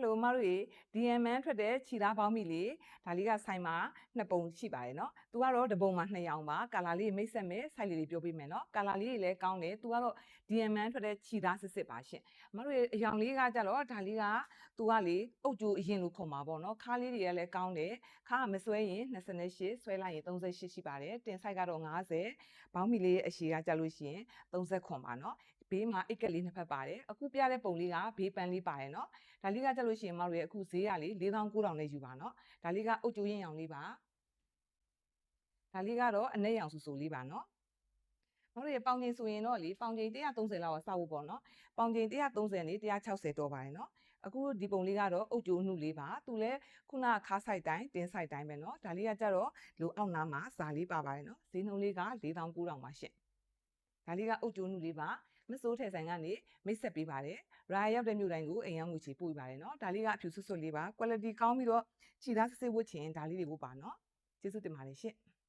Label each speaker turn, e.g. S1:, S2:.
S1: Hello မတို့ရေ DMN ထွက်တဲ့ခြေသားပေါင်းမိလေဒါလေးကဆိုင်မှာနှစ်ပုံရှိပါတယ်နော်။ तू ကတော့တစ်ပုံမှာ2ရောင်ပါကာလာလေးမိတ်ဆက်မယ်ဆိုင်လေးပြောပေးမယ်နော်။ကာလာလေးတွေလည်းကောင်းတယ်။ तू ကတော့ DMN ထွက်တဲ့ခြေသားစစ်ပါရှင်။မတို့ရေအရောင်လေးကကြတော့ဒါလေးက तू ကလေအုတ်ကြိုးအရင်လို့ခေါ်မှာပေါ့နော်။ခါးလေးတွေကလည်းကောင်းတယ်။ခါးကမဆွဲရင်28ဆွဲလိုက်ရင်38ရှိပါတယ်။တင်ဆိုင်ကတော့50ဘောင်းမီလေးရဲ့အရှိကကြလို့ရှိရင်30ပါနော်။ဘေးမှာအိတ်ကလေးနှစ်ဖက်ပါတယ်။အခုပြတဲ့ပုံလေးကဘေးပန်းလေးပါတယ်နော်။ဒါလေးကကြလို့ရှိရင်မတို့ရဲ့အခုဈေးကလေ4900နဲ့ယူပါနော်။ဒါလေးကအုတ်ကျိုးရင်ရောင်လေးပါ။ဒါလေးကတော့အနက်ရောင်ဆူဆူလေးပါနော်။မတို့ရဲ့ပေါင်ချိန်ဆိုရင်တော့လေပေါင်ချိန်130လောက်စဖို့ပေါ့နော်။ပေါင်ချိန်130နဲ့160တော့ပါတယ်နော်။အခုဒီပုံလေးကတော့အုတ်ကျိုးနှုတ်လေးပါ။သူလည်းခုနခါးဆိုင်တိုင်းတင်းဆိုင်တိုင်းပဲနော်။ဒါလေးကကြတော့လိုအောက်နားမှာဇာလေးပါပါတယ်နော်။ဈေးနှုန်းလေးက4900ပါရှင့်။ဒါလေးကအုတ်ကျိုးနှုတ်လေးပါ။မစိုးထဲဆိုင်ကနေမိတ်ဆက်ပေးပါတယ်။ရာရောက်တဲ့မြို့တိုင်းကိုအိမ်ရောက်ငွေချေပို့ပါတယ်နော်။ဒါလေးကအဖြူဆွတ်ဆွတ်လေးပါ။ quality ကောင်းပြီးတော့ခြေသားစစ်စစ်ဝတ်ချင်ဒါလေးတွေပို့ပါနော်။ကျေးဇူးတင်ပါတယ်ရှင့်။